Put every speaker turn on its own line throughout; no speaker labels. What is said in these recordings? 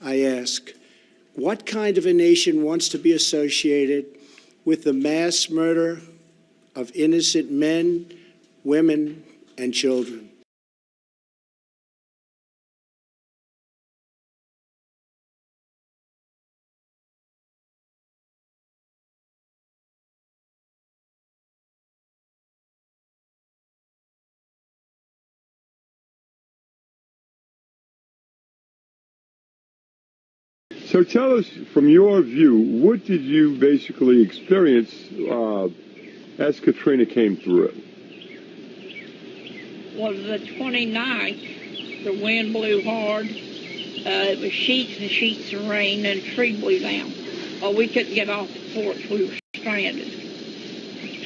I ask, what kind of a nation wants to be associated with the mass murder of innocent men, women, and children?
So tell us, from your view, what did you basically experience as Katrina came through?
Was the 29th. The wind blew hard. It was sheets and sheets of rain, and a tree blew down. Oh, we couldn't get off the porch. We were stranded.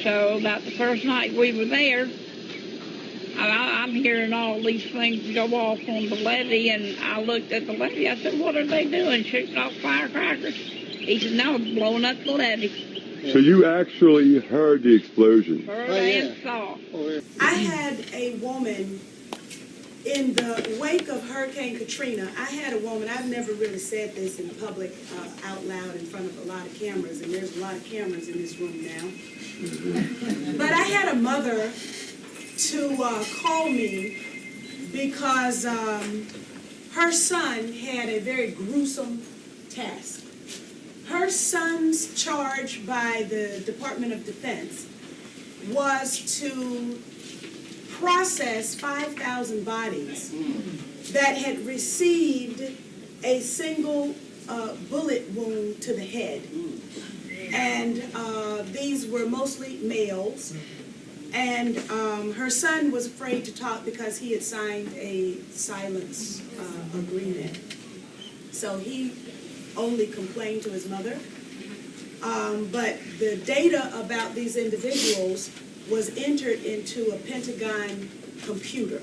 So about the first night we were there, I'm hearing all these things go off on the levee, and I looked at the levee. I said, what are they doing, shooting off firecrackers? He said, no, blowing up the levee.
So you actually heard the explosion?
Heard and saw.
I had a woman in the wake of Hurricane Katrina. I had a woman, I've never really said this in public out loud in front of a lot of cameras, and there's a lot of cameras in this room now. But I had a mother to call me because her son had a very gruesome task. Her son's charge by the Department of Defense was to process 5,000 bodies that had received a single bullet wound to the head. And these were mostly males. And her son was afraid to talk because he had signed a silence agreement. So he only complained to his mother. But the data about these individuals was entered into a Pentagon computer.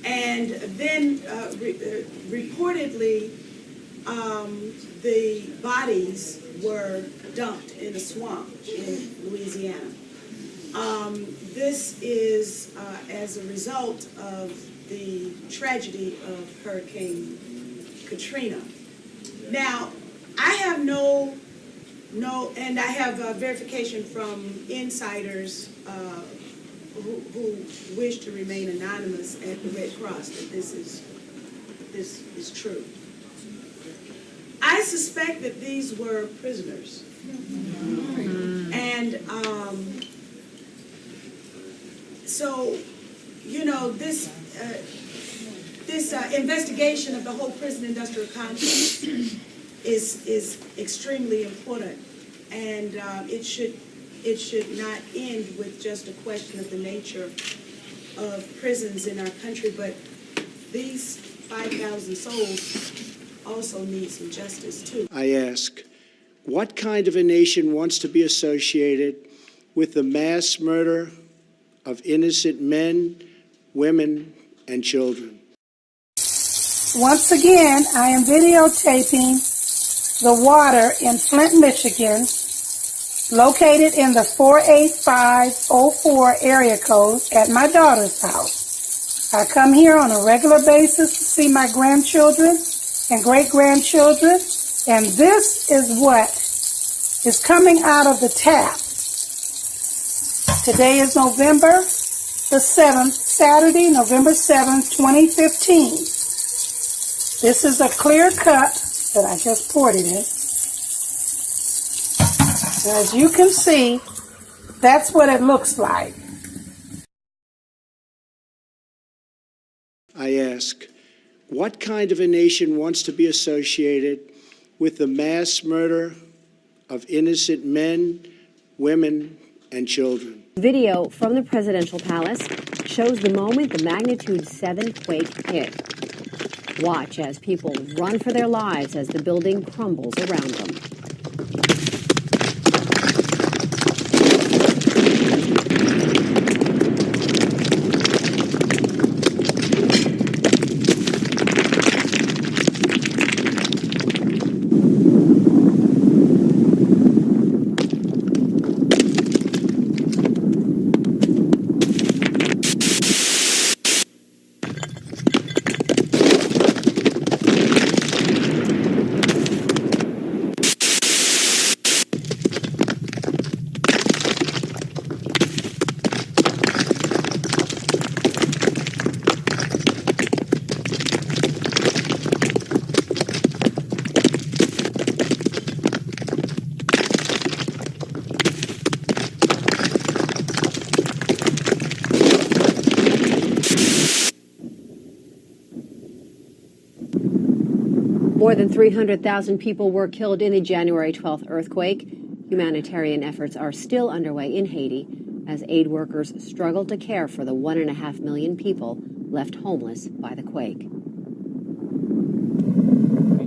And then reportedly, the bodies were dumped in a swamp in Louisiana. This is as a result of the tragedy of Hurricane Katrina. Now, I have and I have verification from insiders who wish to remain anonymous at the Red Cross that this is true. I suspect that these were prisoners. And so, you know, this investigation of the whole prison industrial complex is extremely important, and it should not end with just a question of the nature of prisons in our country, but these 5,000 souls also need some justice too.
I ask, what kind of a nation wants to be associated with the mass murder of innocent men, women, and children?
Once again, I am videotaping the water in Flint, Michigan, located in the 48504 area code at my daughter's house. I come here on a regular basis to see my grandchildren and great-grandchildren, and this is what is coming out of the tap. Today is November the 7th, Saturday, November 7th, 2015. This is a clear cup that I just poured it in. And as you can see, that's what it looks like.
I ask, what kind of a nation wants to be associated with the mass murder of innocent men, women, and children?
Video from the presidential palace shows the moment the magnitude 7 quake hit. Watch as people run for their lives as the building crumbles around them. than 300,000 people were killed in the January 12th earthquake. Humanitarian efforts are still underway in Haiti as aid workers struggle to care for the 1.5 million people left homeless by the quake.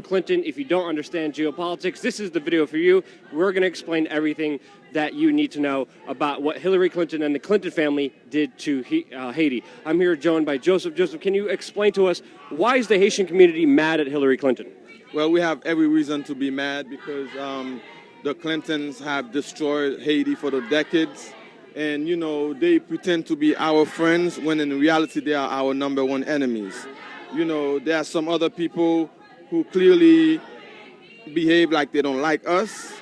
Clinton, if you don't understand geopolitics, this is the video for you. We're going to explain everything that you need to know about what Hillary Clinton and the Clinton family did to Haiti. I'm here joined by Joseph. Joseph, can you explain to us why is the Haitian community mad at Hillary Clinton?
Well, we have every reason to be mad because the Clintons have destroyed Haiti for the decades. And, you know, they pretend to be our friends when in reality they are our #1 enemies. You know, there are some other people who clearly behave like they don't like us.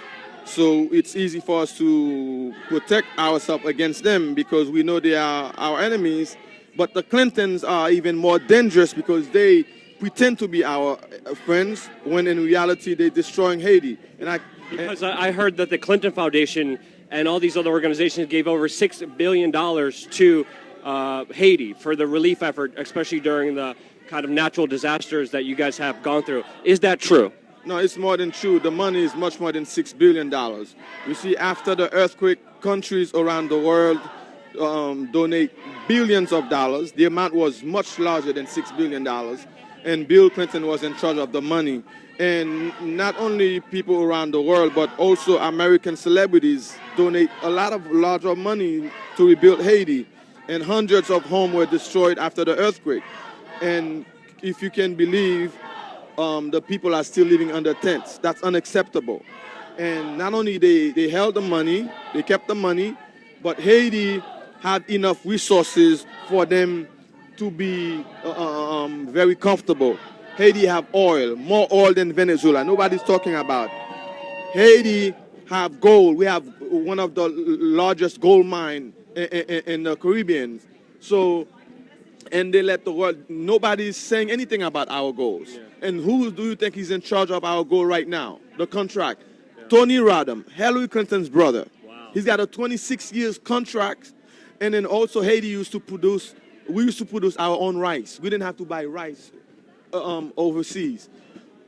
So it's easy for us to protect ourselves against them because we know they are our enemies. But the Clintons are even more dangerous because they pretend to be our friends when in reality they're destroying Haiti.
Because I heard that the Clinton Foundation and all these other organizations gave over $6 billion to Haiti for the relief effort, especially during the kind of natural disasters that you guys have gone through. Is that true?
No, it's more than true. The money is much more than $6 billion. You see, after the earthquake, countries around the world donate billions of dollars. The amount was much larger than $6 billion. And Bill Clinton was in charge of the money. And not only people around the world, but also American celebrities donate a lot of larger money to rebuild Haiti. And hundreds of homes were destroyed after the earthquake. And if you can believe, the people are still living under tents. That's unacceptable. And not only they held the money, they kept the money, but Haiti had enough resources for them to be very comfortable. Haiti have oil, more oil than Venezuela. Nobody's talking about. Haiti have gold. We have one of the largest gold mine in the Caribbean. So, and they let the world, nobody's saying anything about our goals. Yeah. And who do you think is in charge of our goal right now? The contract. Yeah. Tony Rodham, Hillary Clinton's brother. Wow. He's got a 26 years contract. And then also Haiti we used to produce our own rice. We didn't have to buy rice overseas.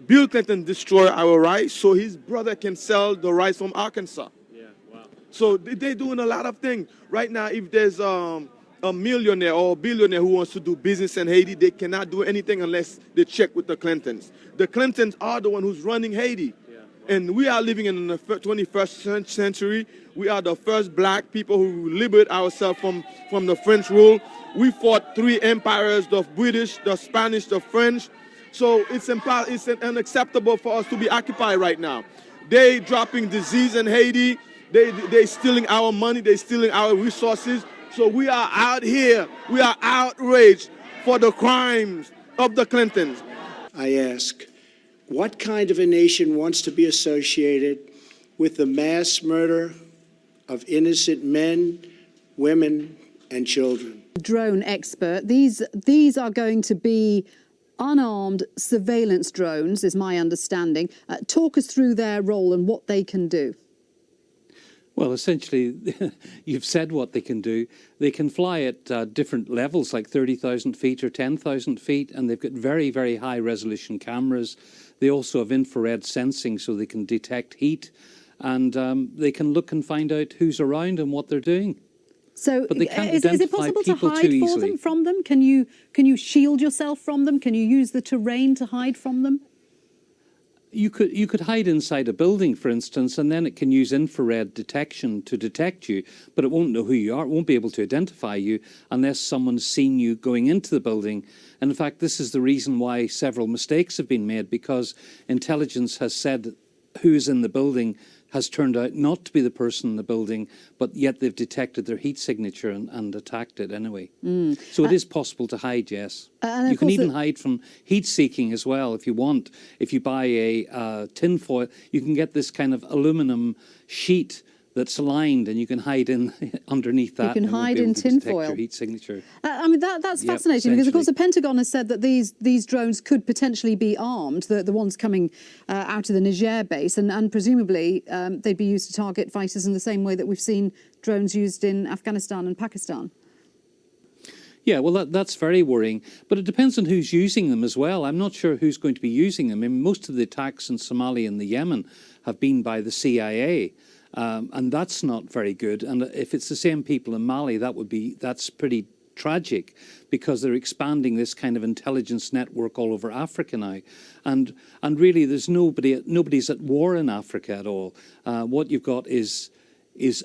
Bill Clinton destroyed our rice so his brother can sell the rice from Arkansas. Yeah, wow. So they're doing a lot of things. Right now, if there's a millionaire or a billionaire who wants to do business in Haiti, they cannot do anything unless they check with the Clintons. The Clintons are the one who's running Haiti. Yeah. And we are living in the 21st century. We are the first black people who liberate ourselves from the French rule. We fought 3 empires, the British, the Spanish, the French. So it's unacceptable for us to be occupied right now. They dropping disease in Haiti. They stealing our money. They stealing our resources. So we are out here, we are outraged for the crimes of the Clintons.
I ask, what kind of a nation wants to be associated with the mass murder of innocent men, women, and children?
Drone expert, these are going to be unarmed surveillance drones, is my understanding. Talk us through their role and what they can do.
Well, essentially, you've said what they can do. They can fly at different levels, like 30,000 feet or 10,000 feet, and they've got very, very high-resolution cameras. They also have infrared sensing, so they can detect heat, and they can look and find out who's around and what they're doing.
So
but they can't
is it possible to hide from them? Can you shield yourself from them? Can you use the terrain to hide from them?
You could hide inside a building, for instance, and then it can use infrared detection to detect you, but it won't know who you are. It won't be able to identify you unless someone's seen you going into the building. And in fact, this is the reason why several mistakes have been made, because intelligence has said who's in the building has turned out not to be the person in the building, but yet they've detected their heat signature and attacked it anyway. So it is possible to hide, yes. You can even hide from heat seeking as well if you want. If you buy a tin foil, you can get this kind of aluminum sheet that's lined, and you can hide in underneath that.
You can hide in tinfoil.
Your heat signature.
I mean, that's fascinating because, of course, the Pentagon has said that these drones could potentially be armed. The ones coming out of the Niger base, and presumably they'd be used to target fighters in the same way that we've seen drones used in Afghanistan and Pakistan.
Yeah, well, that's very worrying. But it depends on who's using them as well. I'm not sure who's going to be using them. I mean, most of the attacks in Somalia and the Yemen have been by the CIA, and that's not very good. And if it's the same people in Mali, that's pretty tragic, because they're expanding this kind of intelligence network all over Africa now. And really, there's nobody's at war in Africa at all. What you've got is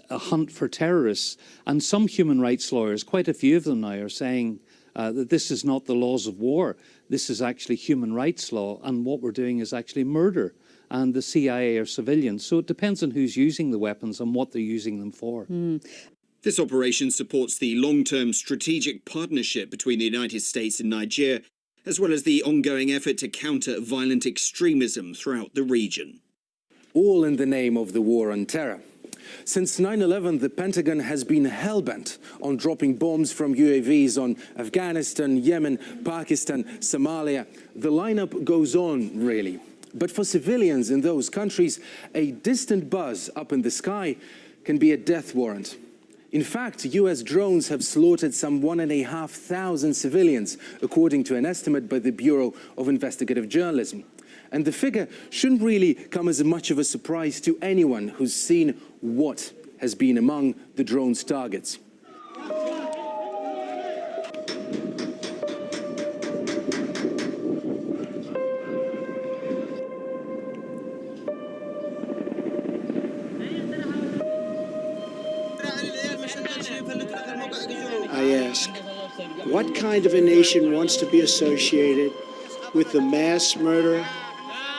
a hunt for terrorists. And some human rights lawyers, quite a few of them now, are saying that this is not the laws of war. This is actually human rights law, and what we're doing is actually murder. And the CIA are civilians. So it depends on who's using the weapons and what they're using them for.
This operation supports the long-term strategic partnership between the United States and Niger, as well as the ongoing effort to counter violent extremism throughout the region.
All in the name of the war on terror. Since 9/11, the Pentagon has been hell-bent on dropping bombs from UAVs on Afghanistan, Yemen, Pakistan, Somalia. The lineup goes on, really. But for civilians in those countries, a distant buzz up in the sky can be a death warrant. In fact, US drones have slaughtered some 1,500 civilians, according to an estimate by the Bureau of Investigative Journalism. And the figure shouldn't really come as much of a surprise to anyone who's seen what has been among the drone's targets.
I ask, what kind of a nation wants to be associated with the mass murder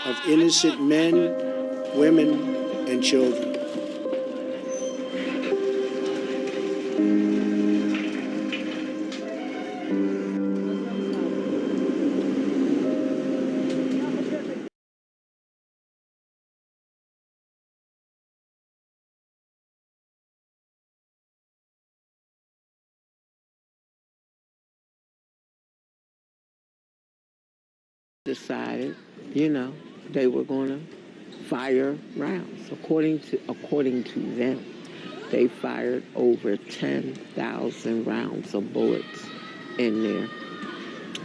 of innocent men, women, and children?
Decided, they were going to fire rounds. According to them, they fired over 10,000 rounds of bullets in there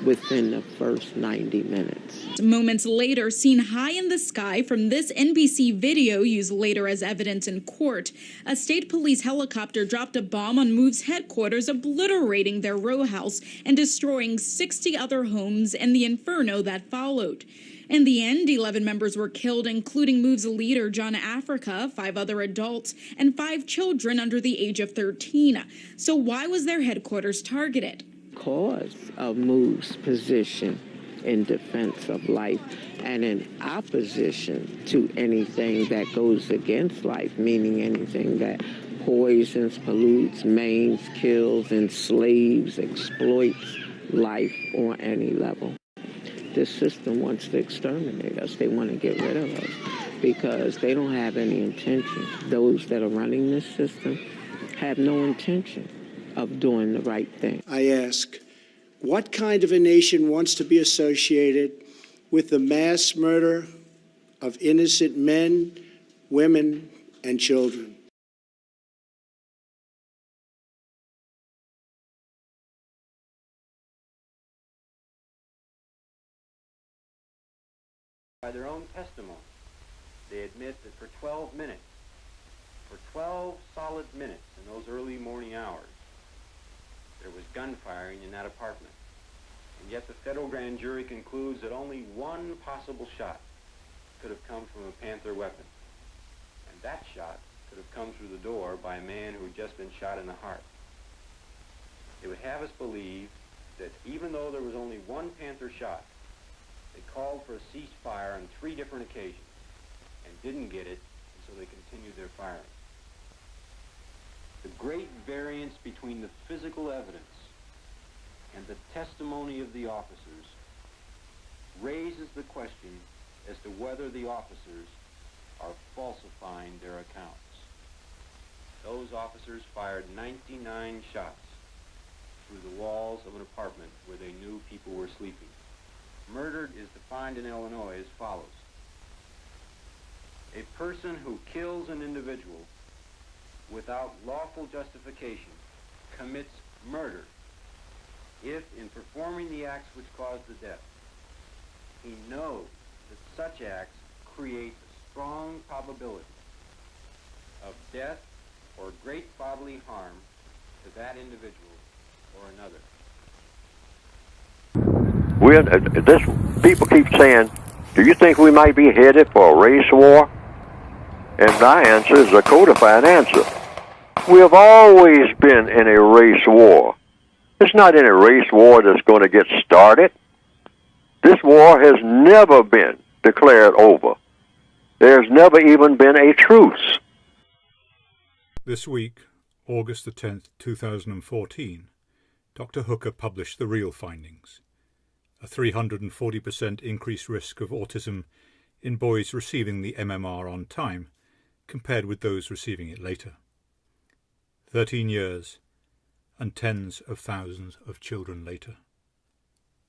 within the first 90 minutes.
Moments later, seen high in the sky from this NBC video used later as evidence in court, a state police helicopter dropped a bomb on MOVE's headquarters, obliterating their row house and destroying 60 other homes in the inferno that followed. In the end, 11 members were killed, including MOVE's leader, John Africa, 5 other adults, and 5 children under the age of 13. So why was their headquarters targeted?
Because of MOVE's position in defense of life and in opposition to anything that goes against life, meaning anything that poisons, pollutes, maims, kills, enslaves, exploits life on any level. This system wants to exterminate us. They want to get rid of us because they don't have any intention. Those that are running this system have no intention of doing the right thing.
I ask, what kind of a nation wants to be associated with the mass murder of innocent men, women, and children?
By their own testimony, they admit that for 12 solid minutes in those early morning hours, there was gunfiring in that apartment. And yet the federal grand jury concludes that only one possible shot could have come from a Panther weapon. And that shot could have come through the door by a man who had just been shot in the heart. They would have us believe that even though there was only one Panther shot, they called for a ceasefire on 3 different occasions and didn't get it, and so they continued their firing. The great variance between the physical evidence and the testimony of the officers raises the question as to whether the officers are falsifying their accounts. Those officers fired 99 shots through the walls of an apartment where they knew people were sleeping. Murder is defined in Illinois as follows. A person who kills an individual without lawful justification commits murder if, in performing the acts which caused the death, he knows that such acts create a strong probability of death or great bodily harm to that individual or another.
People keep saying, do you think we might be headed for a race war? And my answer is a codified answer. We have always been in a race war. It's not any race war that's going to get started. This war has never been declared over. There's never even been a truce.
This week, August the 10th, 2014, Dr. Hooker published the real findings. A 340% increased risk of autism in boys receiving the MMR on time compared with those receiving it later. 13 years and tens of thousands of children later.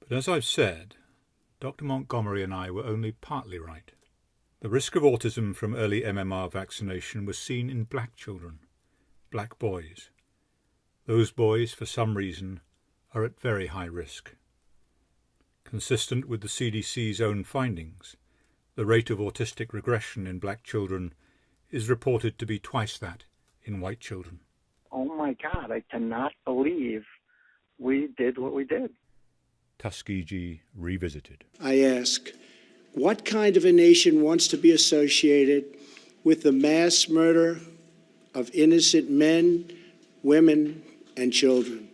But as I've said, Dr. Montgomery and I were only partly right. The risk of autism from early MMR vaccination was seen in black children, black boys. Those boys, for some reason, are at very high risk. Consistent with the CDC's own findings, the rate of autistic regression in black children is reported to be twice that in white children.
Oh my God, I cannot believe we did what we did.
Tuskegee Revisited.
I ask, what kind of a nation wants to be associated with the mass murder of innocent men, women, and children?